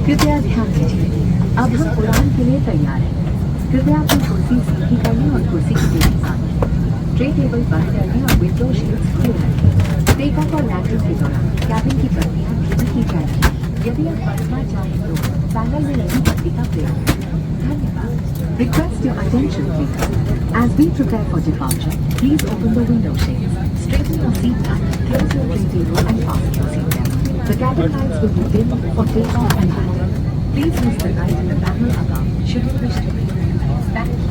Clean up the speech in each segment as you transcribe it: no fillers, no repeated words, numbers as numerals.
कृपया ध्यान दीजिए, अब हम उड़ान के लिए तैयार हैं। कृपया अपनी कुर्सी सीधी कर लें और कुर्सी की पेटी बांधें। ट्रे टेबल बंद कर लें और विंडो शीट्स खुले रखें। टेक ऑफ और लैंडिंग के दौरान कैबिन की बत्तियां धीमी की जाएंगी। यदि आप बढ़ना चाहें तो पैनल में लगी बत्ती का प्रयोग करें। धन्यवाद। Request your attention, please. As we prepare for departure, please open the window shades, straighten your seat back, close your tray table and fasten your seat belt. The cabin lights will be dim for takeoff and landing. Please use the light in the panel above should you wish to leave. Thank you.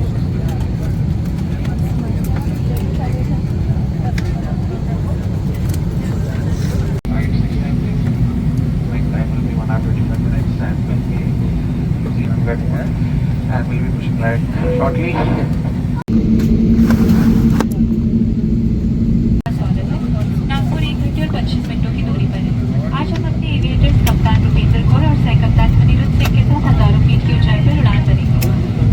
And we'll be pushing right shortly. Nagpur 1 घंटे और 25 मिनटों की दूरी पर है। आज हम अपने एविएटर्स कप्तान रुपेंद्र कौर और सह कप्तान अनिरुद्ध सिंह के साथ हजारों फीट की ऊंचाई पर उड़ान भरेंगे।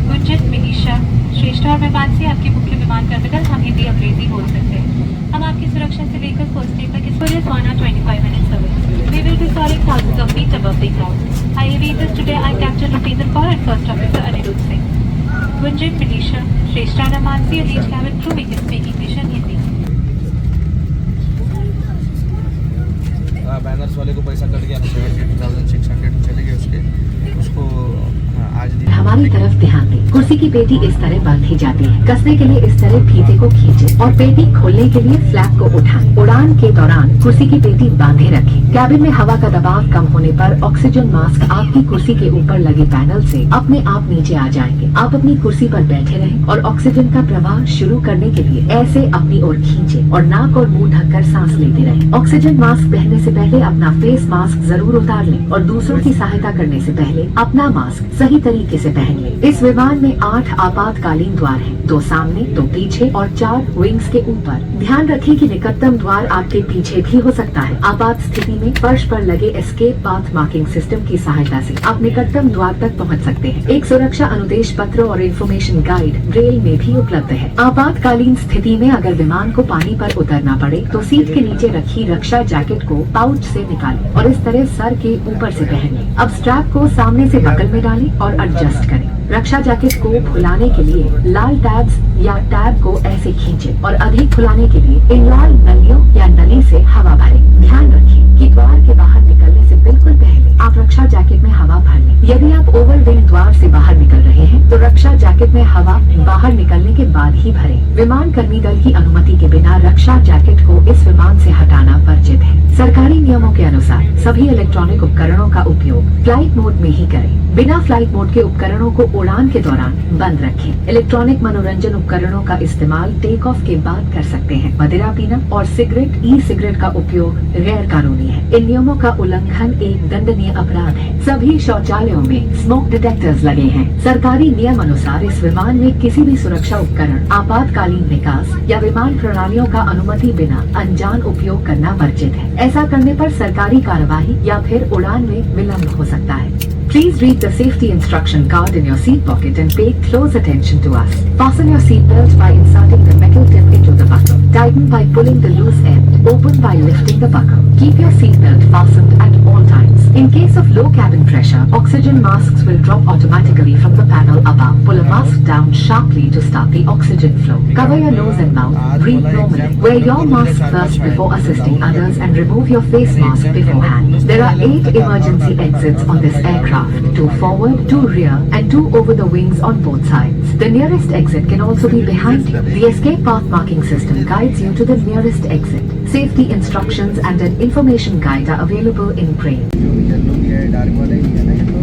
गुंजन, मिनीशा, श्रेष्ठा और मेहमान से आपके मुख्य विमान टर्मिनल हम हिंदी अंग्रेजी बोल सकते हैं। हम आपकी सुरक्षा से लेकर फर्स्ट डे तक इस पर 25 minutes away. We will be soaring thousands of feet above the clouds. Our aviators today are Captain Rupinder Kaur and First Officer Anirudh Singh. Gunjan, Manisha, Shrestha and Amansi and each cabin crew we can speak English and Hindi. Banners वाले को पैसा cut गया ना, 72,600 चले गए उसको आज हमारी तरफ ध्यान दें। कुर्सी की पेटी इस तरह बांधी जाती है। कसने के लिए इस तरह फीते को खींचें और पेटी खोलने के लिए फ्लैप को उठाएं। उड़ान के दौरान कुर्सी की पेटी बांधे रखें। कैबिन में हवा का दबाव कम होने पर ऑक्सीजन मास्क आपकी कुर्सी के ऊपर लगे पैनल से अपने आप नीचे आ जाएंगे। आप अपनी कुर्सी पर बैठे रहें और ऑक्सीजन का प्रवाह शुरू करने के लिए ऐसे अपनी ओर खींचें और नाक और मुंह ढककर सांस लेते रहें। ऑक्सीजन मास्क पहनने से पहले अपना फेस मास्क जरूर उतार लें और दूसरों की सहायता करने से पहले अपना मास्क सही तरीके से पहन लें। इस विमान में 8 आपातकालीन द्वार हैं, 2 सामने, 2 पीछे और 4 विंग्स के ऊपर। ध्यान रखें कि निकटतम द्वार आपके पीछे भी हो सकता है। आपात स्थिति में फर्श पर लगे एस्केप पाथ मार्किंग सिस्टम की सहायता से आप निकटतम द्वार तक पहुंच सकते हैं। एक सुरक्षा अनुदेश पत्र और इन्फॉर्मेशन गाइड ब्रेल में भी उपलब्ध है। आपातकालीन स्थिति में अगर विमान को पानी पर उतरना पड़े तो सीट के नीचे रखी रक्षा जैकेट को पाउच से निकालें और इस तरह सर के ऊपर से पहन लें। अब स्ट्रैप को सामने से बगल में डालें और एडजस्ट करें। रक्षा जैकेट को फुलाने के लिए लाल टैब्स या टैब को ऐसे खींचें और अधिक फुलाने के लिए इन लाल नलियों या नली से हवा भरें। ध्यान रखें कि द्वार के बाहर निकलने से बिल्कुल पहले आप रक्षा जैकेट में हवा भर लें। यदि आप ओवरविंग द्वार से बाहर निकल रहे हैं तो रक्षा जैकेट में हवा बाहर निकलने के बाद ही भरें। विमान कर्मी दल की अनुमति के बिना रक्षा जैकेट को इस विमान से हटाना वर्जित है। सरकारी नियमों के अनुसार सभी इलेक्ट्रॉनिक उपकरणों का उपयोग फ्लाइट मोड में ही करें। बिना फ्लाइट मोड के उपकरणों को उड़ान के दौरान बंद रखें। इलेक्ट्रॉनिक मनोरंजन उपकरणों का इस्तेमाल टेक ऑफ के बाद कर सकते हैं। मदिरा पीना और सिगरेट, ई सिगरेट का उपयोग गैर कानूनी है। इन नियमों का उल्लंघन एक दंडनीय अपराध है। सभी शौचालयों में स्मोक डिटेक्टर्स लगे हैं। सरकारी नियम अनुसार इस विमान में किसी भी सुरक्षा उपकरण, आपातकालीन निकास या विमान प्रणालियों का अनुमति बिना अनजान उपयोग करना वर्जित है। ऐसा करने पर सरकारी कार्यवाही या फिर उड़ान में विलम्ब हो सकता है। Please read the safety instruction card in your seat pocket and pay close attention to us. Fasten your seat belt by inserting the metal tip into the buckle. Tighten by pulling the loose end. Open by lifting the buckle. Keep your seat belt fastened at all times. In case of low cabin pressure, oxygen masks will drop automatically from the panel above. Pull a mask down sharply to start the oxygen flow. Cover your nose and mouth. Breathe normally. Wear your mask first before assisting others and remove your face mask beforehand. There are 8 emergency exits on this aircraft. 2 forward, 2 rear and 2 over the wings on both sides. The nearest exit can also be behind you. The escape path marking system guides you to the nearest exit. Safety instructions and an information guide are available in braille. Yellow भी है, dark वाला ही है ना।